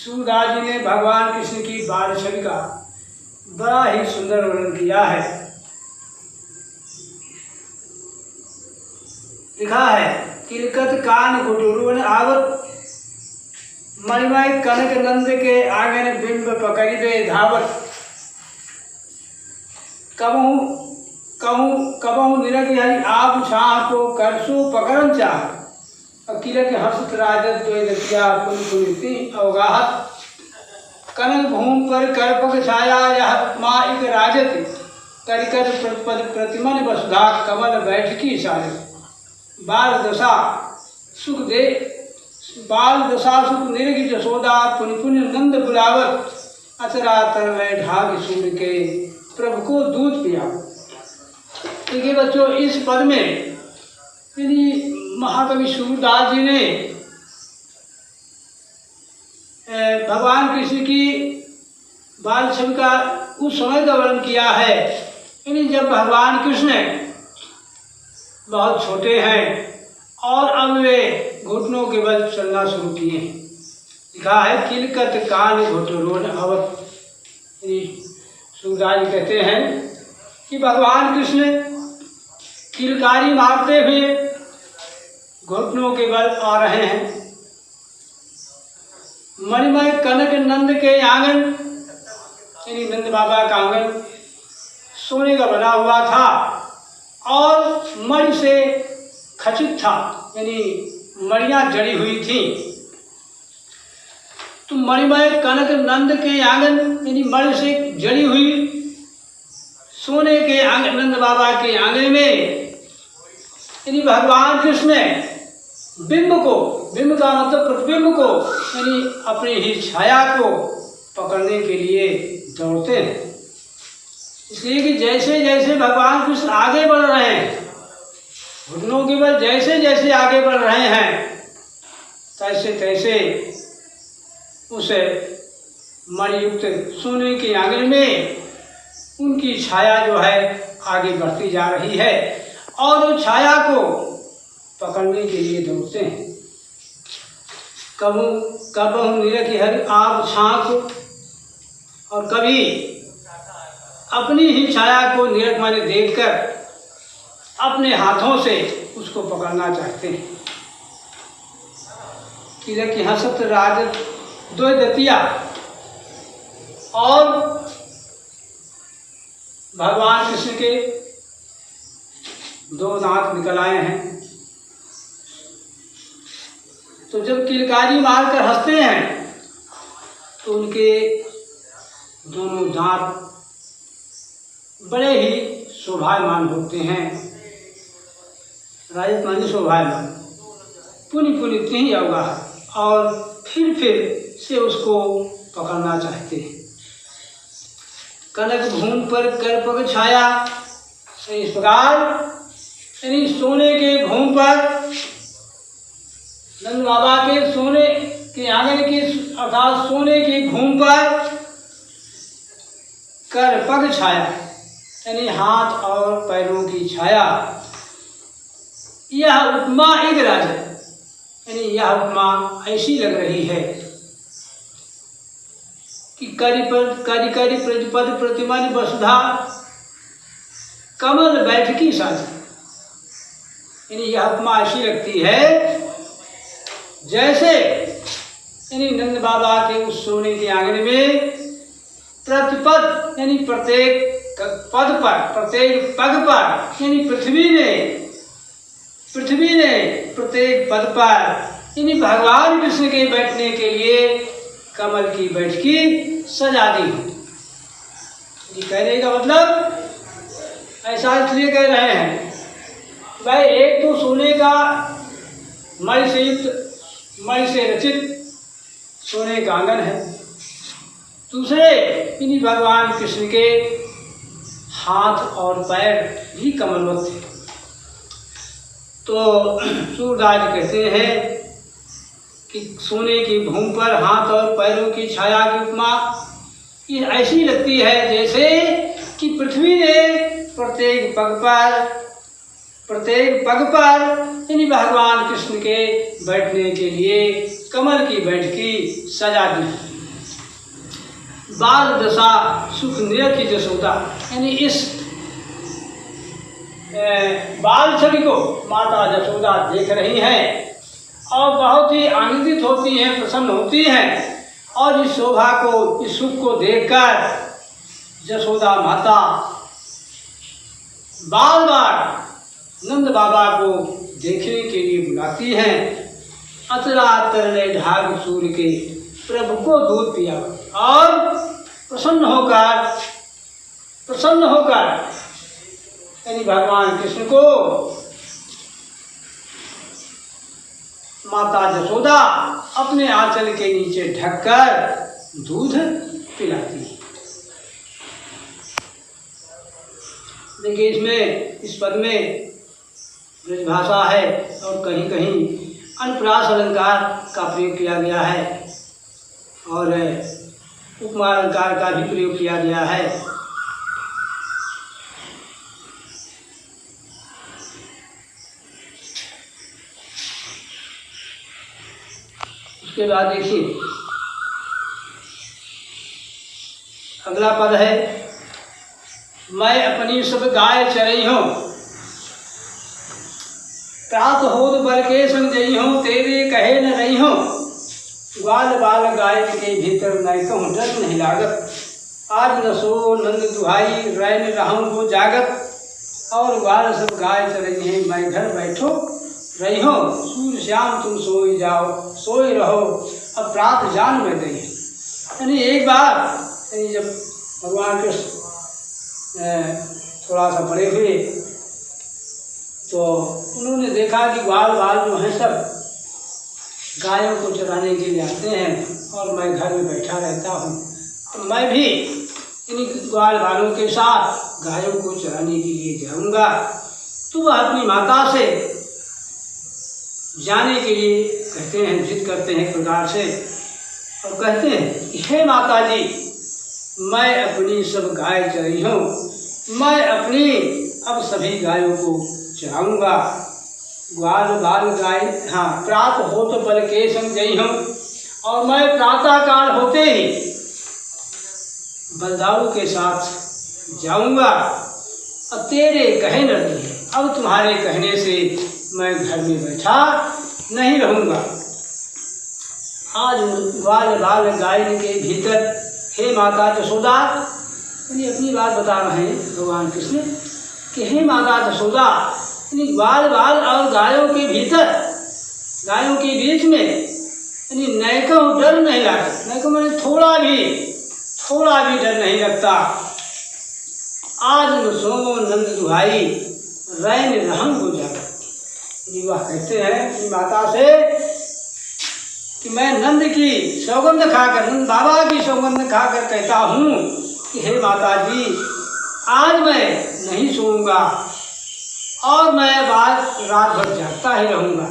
सूरदास जी ने भगवान कृष्ण की बाल छवि का बड़ा ही सुंदर वर्णन किया है। लिखा है, किलकत कान गुटुरुन आवत, मणिमय कनक नंद के आंगन बिंब पकड़िबे धावत। कबहु निरग हरि आप छाह को करसो पकड़न चाह। किलक हर्षित राजत द्वैदतिया पुन पुनिति अवगाहत। कनक भूमि पर करपग छाया यह उपमा इक राजत। करिकर प्रतिमन वसुधा कमल बैठकी सारे। बाल दशा सुख निरग जसोदा पुनि पुनि नंद बुलावत। अचरा तर ढाग सूर्य के प्रभु को दूध पिया। देखिए बच्चों, इस पद में यदि महाकवि सूरदास जी ने भगवान कृष्ण की बाल छवि का उस समय का वर्णन किया है, यानी जब भगवान कृष्ण बहुत छोटे हैं और अब वे घुटनों के बल चलना शुरू किए हैं। लिखा है, किलकत कान घुटरोन अवत। सूरदास जी कहते हैं कि भगवान कृष्ण किलकारी मारते हुए घुटनों के बल आ रहे हैं। मणिमय कनक नंद के आंगन, यानी नंद बाबा का आंगन सोने का बना हुआ था और मणि से खचित था, यानी मणियां जड़ी हुई थी। तो मणिमय कनक नंद के आंगन, यानी मणि से जड़ी हुई सोने के आंगन, नंद बाबा के आंगन में यानी भगवान कृष्ण बिंब का मतलब प्रतिबिंब को, यानी अपनी ही छाया को पकड़ने के लिए दौड़ते हैं। इसलिए कि जैसे जैसे भगवान कृष्ण आगे बढ़ रहे हैं, घुटनों के बल जैसे जैसे आगे बढ़ रहे हैं, तैसे तैसे उस मणियुक्त सोने के आंगन में उनकी छाया जो है आगे बढ़ती जा रही है और उस छाया को पकड़ने के लिए दौड़ते हैं। कबहु निरख हरि आप छाह को, और कभी अपनी ही छाया को निरख माने देखकर अपने हाथों से उसको पकड़ना चाहते हैं। किलक हसत राजत द्वैदतिया, और भगवान कृष्ण के दो दांत निकल आए हैं। तो जब किलकारी मारकर हंसते हैं तो उनके दोनों दांत बड़े ही शोभायमान होते हैं। राजत माने शोभायमान। पुनि पुनिति ही अवगाह, और फिर से उसको पकड़ना चाहते हैं। कनक भूमि पर करपग छाया, इस प्रकार यानी सोने के भूमि पर, नंद बाबा के सोने के आंगन की अर्थात सोने की भूमि पर करपग छाया, यानी हाथ और पैरों की छाया। यह उपमा एक राजा, यानी यह उपमा ऐसी लग रही है कि करी प्रतिपद प्रतिमन वसुधा कमल बैठकी साजी। यानी यह उपमा ऐसी लगती है जैसे यानी नंद बाबा के उस सोने के आंगन में प्रतिपद, यानी प्रत्येक पद पर, प्रत्येक पग पर, यानी पृथ्वी ने प्रत्येक पद पर यानी भगवान कृष्ण के बैठने के लिए कमल की बैठकी सजा दी। ये कहने का मतलब ऐसा इसलिए कह रहे हैं भाई, एक तो सोने का मणि से रचित सोने का आंगन है, दूसरे इन्हीं भगवान कृष्ण के हाथ और पैर भी कमलवत थे। तो सूरदास कहते हैं कि सोने की भूमि पर हाथ और पैरों की छाया की उपमा ये ऐसी लगती है जैसे कि पृथ्वी ने प्रत्येक पग पर यानी भगवान कृष्ण के बैठने के लिए कमल की बैठकी सजा दी। बाल दशा सुख निरखी जसोदा, यानी इस बाल छवि को माता जसोदा देख रही हैं और बहुत ही आनंदित होती हैं, प्रसन्न होती हैं। और इस शोभा को, इस सुख को देखकर जसोदा माता बार बार नंद बाबा को देखने के लिए बुलाती हैं। अतरा तरले ढाग सूर्य के प्रभु को दूध पिया और प्रसन्न होकर यानी भगवान कृष्ण को माता जसोदा अपने आंचल के नीचे ढककर दूध पिलाती है। देखिए इसमें, इस पद में ब्रजभाषा है और कहीं कहीं अनुप्रास अलंकार का प्रयोग किया गया है और उपमा अलंकार का भी प्रयोग किया गया है। उसके बाद देखिए अगला पद है, मैं अपनी सब गाय चरई हूँ, प्रात होत बल के संग जई हूँ, तेरे कहे न रही हूँ, ग्वाल बाल गाय के भीतर नहीं कहूँ डर नहीं लागत, आज न सो नंद दुहाई रैन रहूँ को जागत, और ग्वाल सब गाय चरई हैं, मैं घर बैठो रही हूँ, सूर्य श्याम तुम सोई जाओ सोई रहो, अब प्रात जान में गई। यानी एक बार यानी जब भगवान कृष्ण थोड़ा सा बड़े हुए तो उन्होंने देखा कि ग्वाल बाल जो हैं सब गायों को चराने के लिए आते हैं और मैं घर में बैठा रहता हूँ, तो मैं भी इन ग्वाल बालों के साथ गायों को चराने के लिए जाऊँगा। तो वह अपनी माता से जाने के लिए कहते हैं, जिद करते हैं प्रकार से और कहते हैं कि हे माता जी, मैं अपनी सब गाय चरी हूँ, मैं अपनी अब सभी गायों को चराऊँगा। ग्वाल बाल गाय, हाँ, प्रात हो तो बल के संग गई हूँ, और मैं प्रातःकाल होते ही बलदाऊ के साथ जाऊँगा। अब तेरे कहे न रही है, अब तुम्हारे कहने से मैं घर में बैठा नहीं रहूँगा। आज ग्वाल बाल गाय के भीतर हे माता जसोदा, यानी अपनी बात बता रहे हैं भगवान कृष्ण कि हे माता जसोदा, यानी ग्वाल बाल और गायों के भीतर, गायों के बीच में यानी नैको डर नहीं लगता, नैको मैंने थोड़ा भी डर नहीं लगता। आज न सो नंद दुहाई रैन रहम हो जाएगा। वह कहते हैं कि माता से कि मैं नंद की सौगंध खाकर, नंद बाबा की सौगंध खाकर कहता हूँ कि हे माता जी, आज मैं नहीं सोऊंगा और मैं रात भर जागता ही रहूँगा,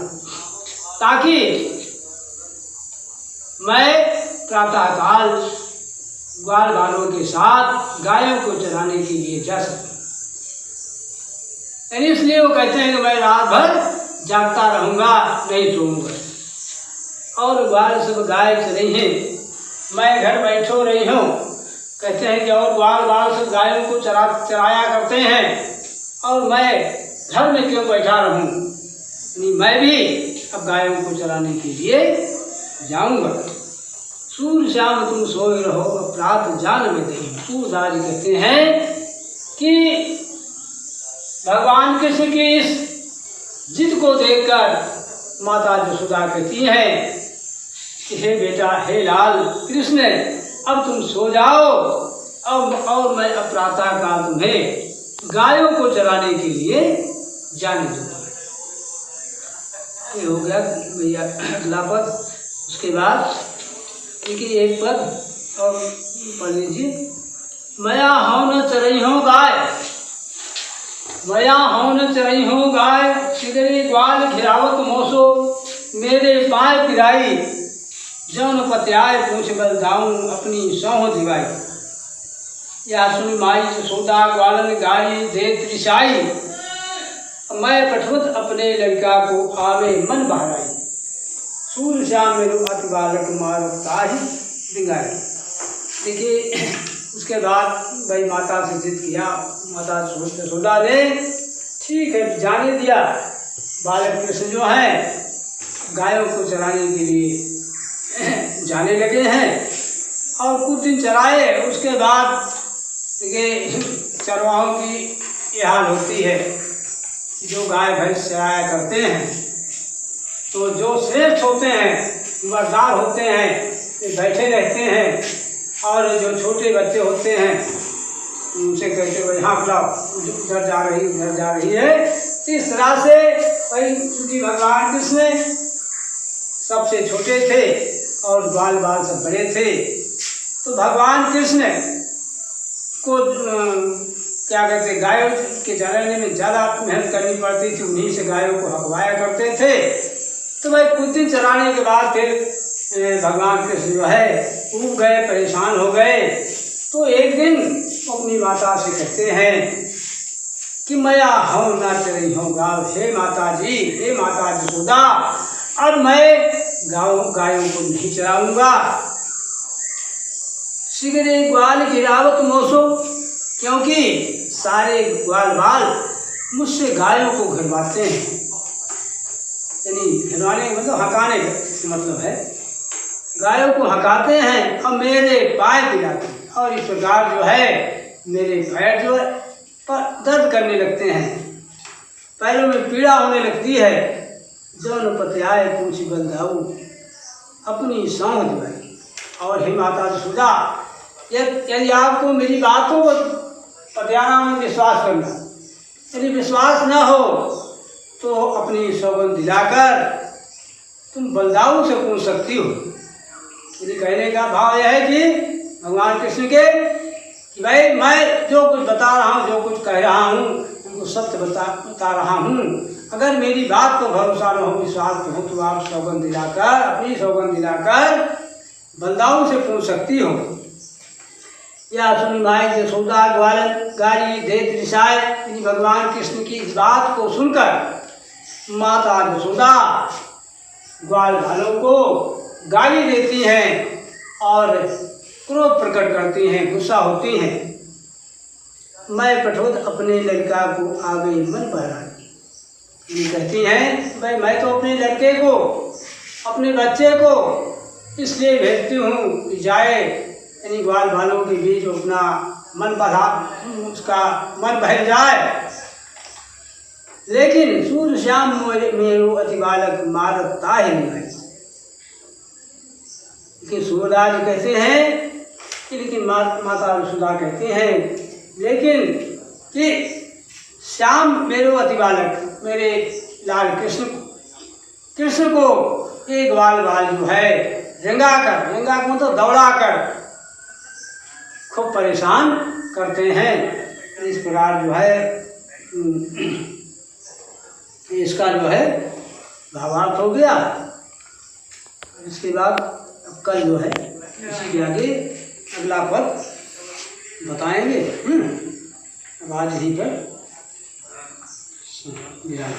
ताकि मैं प्रातःकाल ग्वाल बालों के साथ गायों को चराने के लिए जा सकूँ। इसलिए वो कहते हैं कि मैं रात भर जागता रहूँगा, नहीं सोऊंगा। और ग्वाल सब गाय चरी हैं, मैं घर बैठो रही हूँ। कहते हैं कि और ग्वाल बाल सब गायों को चराया करते हैं और मैं घर में क्यों बैठा रहूँ, मैं भी अब गायों को चराने के लिए जाऊँगा। सूर्य श्याम तुम सोए रहो, अब रात जान में गई। सूरदास कहते हैं कि भगवान कृष्ण की इस जिद को देखकर माता जसोदा कहती हैं कि हे बेटा, हे लाल कृष्ण, अब तुम सो जाओ, अब और मैं अब प्रातःकाल तुम्हें गायों को चराने के लिए जाने दूंगा। ये हो गया भैया अगला पद। उसके बाद देखिए एक पद और पढ़ लीजिए। मया हूँ न चरई हूँ गाय, मया हूँ न चरई हूँ गाय, सिदरे ग्वाल घिरावत मोसो, मेरे पाए पिराई, जौन पत्याय पूछ बल दाऊँ, अपनी सौह दिवाई। या सुन माई जसोदा ग्वालन गाई दे त्रिशाई, मैं पठवत अपने लड़का को आवे मन बहराई। सूर्य श्याम मेरु अति बालक मारता ही डिंगाई। देखिए उसके बाद भाई माता से जिद किया, माता यशोदा ने ठीक है जाने दिया। बालक कृष्ण जो है गायों को चराने के लिए जाने लगे हैं और कुछ दिन चराए। उसके बाद देखिए चरवाहों की ये हाल होती है, जो गाय भैंस चराया करते हैं तो जो श्रेष्ठ होते हैं, समझदार होते हैं, वे बैठे रहते हैं और जो छोटे बच्चे होते हैं उनसे कहते हैं यहाँ बुलाओ, उधर जा रही है। इस तरह से भाई क्योंकि भगवान कृष्ण सबसे छोटे थे और बाल सब बड़े थे, तो भगवान कृष्ण को क्या कहते गायों के चराने में ज़्यादा मेहनत करनी पड़ती थी, उन्हीं से गायों को हकवाया करते थे। तो भाई कुछ दिन चराने के बाद फिर भगवान कृष्ण जो है ऊब गए, परेशान हो गए। तो एक दिन अपनी माता से कहते हैं कि मैं हूँ ना चली हूँ गाँव, हे माता जी, हे माता यशोदा, अब मैं गायों को नहीं चराऊँगा। शीघ्र ग्वाल गिरावत मोसो, क्योंकि सारे ग्वाल बाल मुझसे गायों को घरवाते हैं, यानी घरवाने का मतलब हकाने का मतलब है, गायों को हकाते हैं और मेरे पैर पिलाते हैं और इस प्रकार जो है मेरे पैर जो है पर दर्द करने लगते हैं, पैरों में पीड़ा होने लगती है। जौन पतियाए पूछ बंधाऊ अपनी सौंध भाई। और हे माता यशोदा, यदि आपको मेरी बातों को पतियाना में विश्वास करना, यदि विश्वास न हो तो अपनी सौगंध दिलाकर तुम बलदाऊ से पूछ सकती हो। यदि कहने का भाव यह है कि भगवान कृष्ण के कि भाई मैं जो कुछ बता रहा हूँ, जो कुछ कह रहा हूँ, उनको सत्य बता रहा हूँ। अगर मेरी बात को भरोसा न हो, विश्वास हो, तो आप सौगंध दिलाकर, अपनी सौगंध दिलाकर बलदाऊ से पूछ सकती हो। या सुनी माई यशोदा ग्वाल गारी देत रिसाए। भगवान कृष्ण की इस बात को सुनकर माता यशोदा ग्वाल बालों को गाली देती हैं और क्रोध प्रकट करती हैं, गुस्सा होती हैं। मैं पठोद अपने लड़का को आ गई मन बहरानी। ये कहती हैं भाई मैं तो अपने लड़के को, अपने बच्चे को इसलिए भेजती हूँ कि जाए, यानी ग्वाल बालों के बीच अपना मन बढ़ा, उसका मन बहल जाए। लेकिन सूर्य श्याम मेरो अति बालक मारता है नहीं। लेकिन सूर्यराज कहते हैं कि लेकिन माता यशोदा कहते हैं लेकिन कि श्याम मेरो अति बालक, मेरे लाल कृष्ण को एक ग्वाल बाल जो है रेंगा कर मतलब दौड़ा कर खूब परेशान करते हैं। इस प्रकार जो है इसका जो है भावार्थ हो गया। इसके बाद अब कल जो है इसी के आगे अगला पद बताएंगे। अब आज यहीं पर विराम।